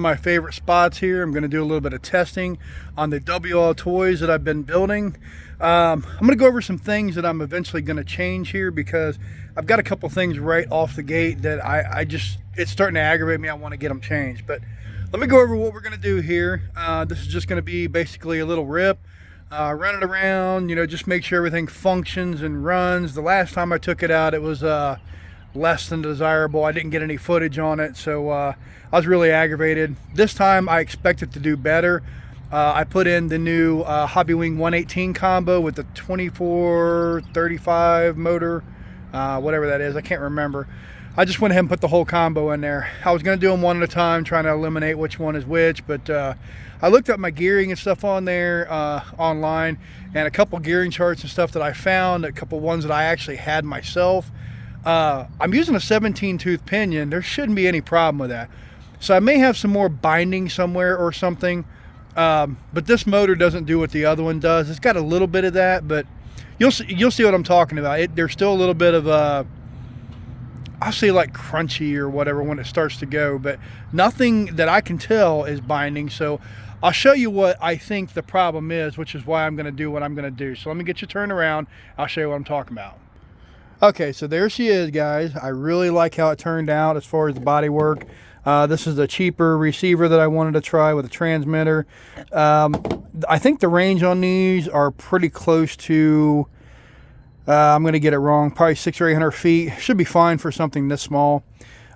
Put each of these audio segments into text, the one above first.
of my favorite spots here. I'm going to do a little bit of testing on the WLTOYS that I've been building. I'm going to go over some things that I'm eventually going to change here because I've got a couple things right off the gate that it's starting to aggravate me. I want to get them changed. But let me go over what we're going to do here. This is just going to be basically a little rip. Run it around, just make sure everything functions and runs. The last time I took it out, it was less than desirable. I didn't get any footage on it, so I was really aggravated. This time I expect it to do better. I put in the new Hobbywing 118 combo with the 2435 motor, whatever that is, I can't remember. I just went ahead and put the whole combo in there. I was going to do them one at a time, trying to eliminate which one is which, but I looked up my gearing and stuff on there online, and a couple gearing charts and stuff that I found, a couple ones that I actually had myself. I'm using a 17 tooth pinion. There shouldn't be any problem with that. So I may have some more binding somewhere or something, but this motor doesn't do what the other one does. It's got a little bit of that, but you'll see what I'm talking about. There's still a little bit of I'll say like crunchy or whatever when it starts to go, but nothing that I can tell is binding. So I'll show you what I think the problem is, which is why I'm going to do what I'm going to do. So let me get you turned around. I'll show you what I'm talking about. Okay, so there she is, guys. I really like how it turned out as far as the body work. This is a cheaper receiver that I wanted to try with a transmitter. I think the range on these are pretty close to, I'm going to get it wrong, probably 600 or 800 feet. Should be fine for something this small.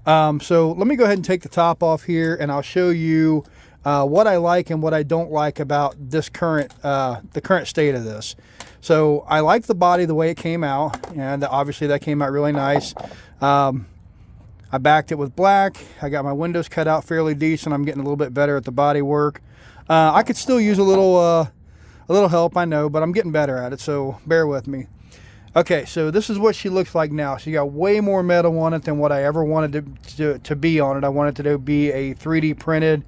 So let me go ahead and take the top off here, and I'll show you what I like and what I don't like about this the current state of this. So I like the body the way it came out, and obviously that came out really nice. I backed it with black. I got my windows cut out fairly decent. I'm getting a little bit better at the body work. I could still use a little help, I know, but I'm getting better at it, so bear with me. Okay, so this is what she looks like now. So you got way more metal on it than what I ever wanted to be on it. I wanted it to be a 3D printed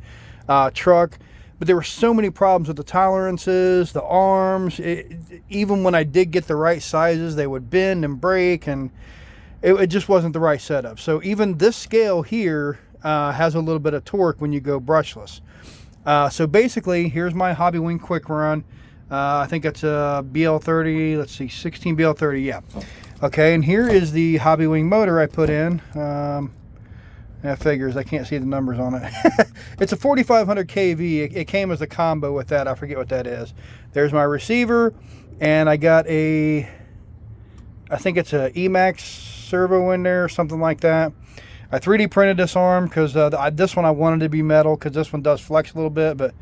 truck, but there were so many problems with the tolerances, the arms. Even when I did get the right sizes, they would bend and break, and it just wasn't the right setup. So even this scale here has a little bit of torque when you go brushless. So basically, here's my Hobbywing quick run. I think it's a BL30, let's see, 16 BL30, yeah. Okay, and here is the Hobbywing motor I put in. That figures, I can't see the numbers on it. It's a 4500 kV. It came as a combo with that. I forget what that is. There's my receiver, and I got I think it's a Emax servo in there or something like that. I 3D printed this arm because this one I wanted to be metal because this one does flex a little bit, but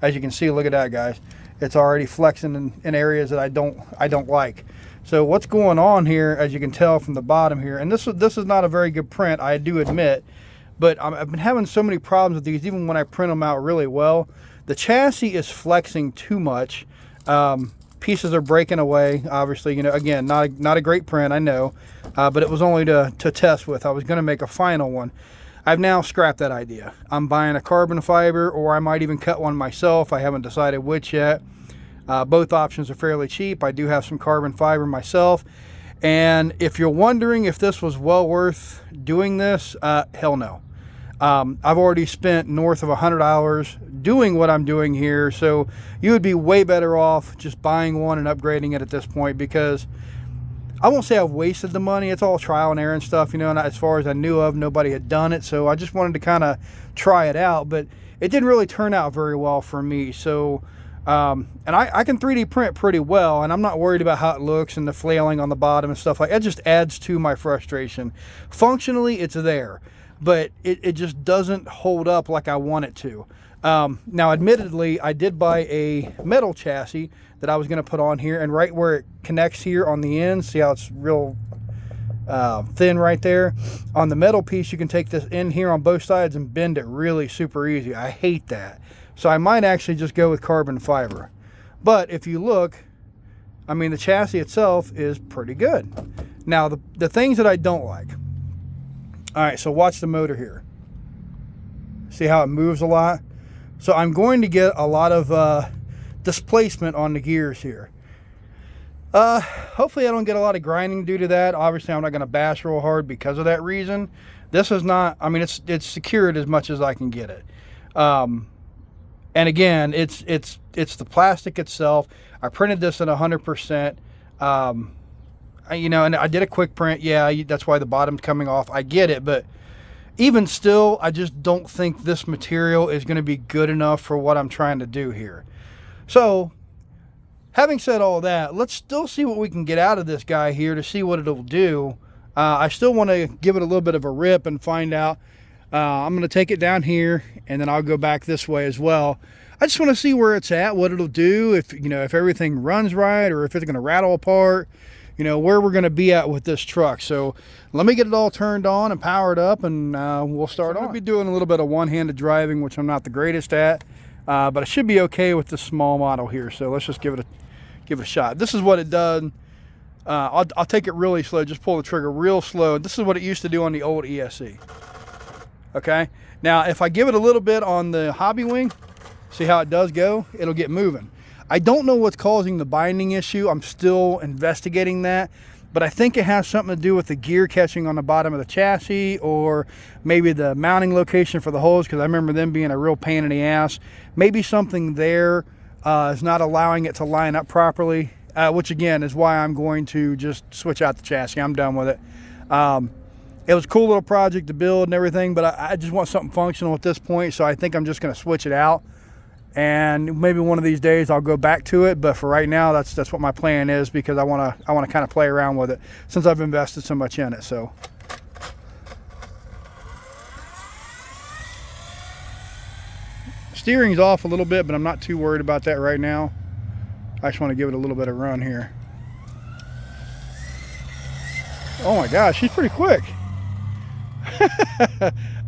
as you can see, look at that, guys. It's already flexing in areas that I don't like. So what's going on here, as you can tell from the bottom here, and this is not a very good print, I do admit, but I've been having so many problems with these, even when I print them out really well. The chassis is flexing too much. Pieces are breaking away, obviously. Again, not a great print, I know, but it was only to test with. I was going to make a final one. I've now scrapped that idea. I'm buying a carbon fiber, or I might even cut one myself. I haven't decided which yet. Both options are fairly cheap. I do have some carbon fiber myself. And if you're wondering if this was well worth doing this, hell no. I've already spent north of 100 hours doing what I'm doing here. So you would be way better off just buying one and upgrading it at this point, because I won't say I've wasted the money. It's all trial and error and stuff, and as far as I knew of, nobody had done it. So I just wanted to kind of try it out, but it didn't really turn out very well for me. So, and I can 3D print pretty well, and I'm not worried about how it looks and the flailing on the bottom and stuff like that. It just adds to my frustration. Functionally, it's there, but it just doesn't hold up like I want it to. Now, admittedly, I did buy a metal chassis that I was going to put on here, and right where it connects here on the end, see how it's real thin right there? On the metal piece, you can take this in here on both sides and bend it really super easy. I hate that. So I might actually just go with carbon fiber. But if you look, I mean, the chassis itself is pretty good. Now, the things that I don't like. All right, so watch the motor here. See how it moves a lot? So I'm going to get a lot of displacement on the gears here. Hopefully I don't get a lot of grinding due to that. Obviously I'm not going to bash real hard because of that reason. This is not, I mean, it's secured as much as I can get it. And again, it's the plastic itself. I printed this at 100%. You know, and I did a quick print. Yeah, that's why the bottom's coming off. I get it, but even still, I just don't think this material is going to be good enough for what I'm trying to do here. So, having said all that, let's still see what we can get out of this guy here to see what it'll do. I still want to give it a little bit of a rip and find out. I'm going to take it down here, and then I'll go back this way as well. I just want to see where it's at, what it'll do, if, you know, if everything runs right, or if it's going to rattle apart, you know, where we're going to be at with this truck. So let me get it all turned on and powered up, and we'll start on. I'll be doing a little bit of one-handed driving, which I'm not the greatest at, but I should be okay with this small model here. So let's just give it a shot. This is what it does. I'll take it really slow. Just pull the trigger real slow. This is what it used to do on the old ESC. Okay. Now, if I give it a little bit on the Hobbywing, see how it does go? It'll get moving. I don't know what's causing the binding issue. I'm still investigating that, but I think it has something to do with the gear catching on the bottom of the chassis, or maybe the mounting location for the holes, because I remember them being a real pain in the ass. Maybe something there is not allowing it to line up properly, which again is why I'm going to just switch out the chassis. I'm done with it. It was a cool little project to build and everything, but I just want something functional at this point, so I think I'm just going to switch it out. And maybe one of these days I'll go back to it, but for right now, that's what my plan is, because I want to kind of play around with it since I've invested so much in it. So steering's off a little bit, but I'm not too worried about that right now. I just want to give it a little bit of run here. Oh my gosh, she's pretty quick.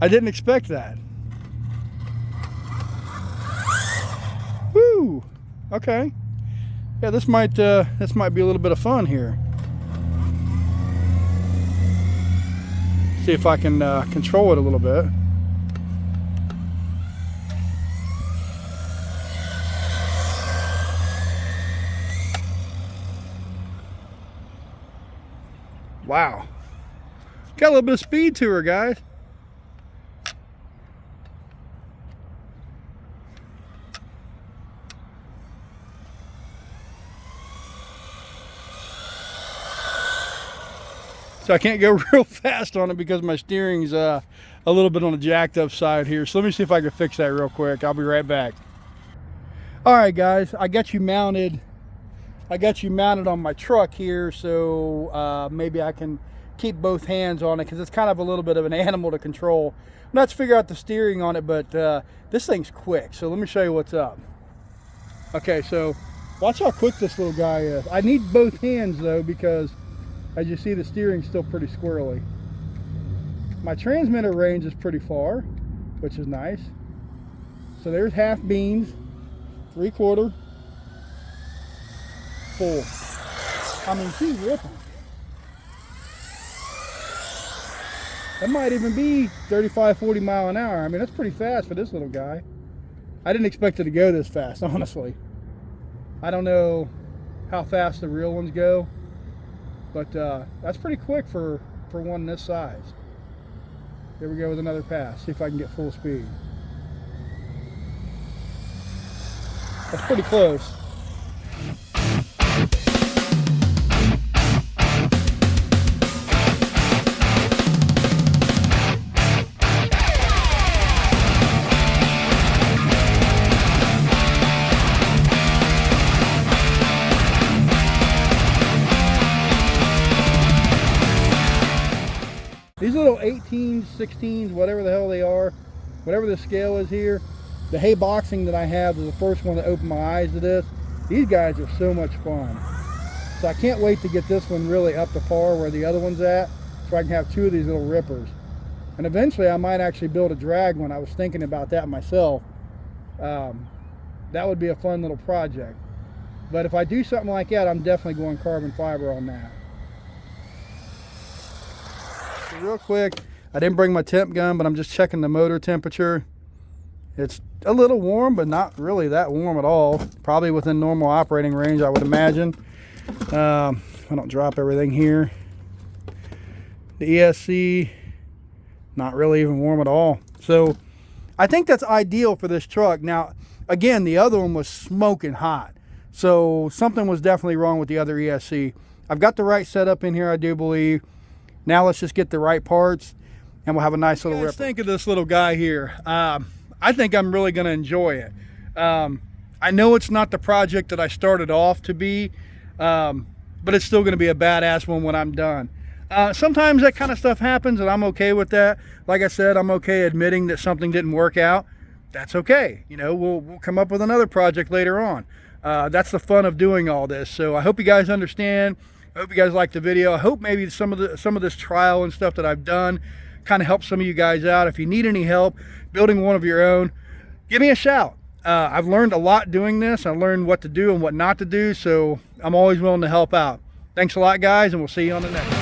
I didn't expect that. Woo! Okay. Yeah, this might be a little bit of fun here. See if I can control it a little bit. Wow. Got a little bit of speed to her, guys. So I can't go real fast on it because my steering's a little bit on the jacked up side here. So let me see if I can fix that real quick. I'll be right back. All right, guys, I got you mounted on my truck here, so maybe I can keep both hands on it, because it's kind of a little bit of an animal to control. I'm not to figure out the steering on it, but this thing's quick. So let me show you what's up. Okay, so watch how quick this little guy is. I need both hands though, because as you see, the steering's still pretty squirrely. My transmitter range is pretty far, which is nice. So there's half beans, 3/4, full. I mean, she's ripping. That might even be 35, 40 mile an hour. I mean, that's pretty fast for this little guy. I didn't expect it to go this fast, honestly. I don't know how fast the real ones go, but that's pretty quick for one this size. Here we go with another pass. See if I can get full speed. That's pretty close. These little 18s, 16s, whatever the hell they are, whatever the scale is here, the hay boxing that I have was the first one that opened my eyes to this. These guys are so much fun. So I can't wait to get this one really up to par where the other one's at, so I can have two of these little rippers. And eventually I might actually build a drag one. I was thinking about that myself. That would be a fun little project. But if I do something like that, I'm definitely going carbon fiber on that. So real quick, I didn't bring my temp gun, but I'm just checking the motor temperature. It's a little warm, but not really that warm at all. Probably within normal operating range, I would imagine. I don't drop everything here. The ESC, not really even warm at all. So I think that's ideal for this truck. Now, again, the other one was smoking hot. So something was definitely wrong with the other ESC. I've got the right setup in here, I do believe. Now let's just get the right parts and we'll have a nice little ripper. What do you think of this little guy here? I think I'm really gonna enjoy it. I know it's not the project that I started off to be, but it's still gonna be a badass one when I'm done. Sometimes that kind of stuff happens and I'm okay with that. Like I said, I'm okay admitting that something didn't work out. That's okay. You know, we'll come up with another project later on. That's the fun of doing all this. So I hope you guys understand. I hope you guys liked the video. I hope maybe some of this trial and stuff that I've done kind of helps some of you guys out. If you need any help building one of your own, give me a shout. I've learned a lot doing this. I learned what to do and what not to do, so I'm always willing to help out. Thanks a lot, guys, and we'll see you on the next one.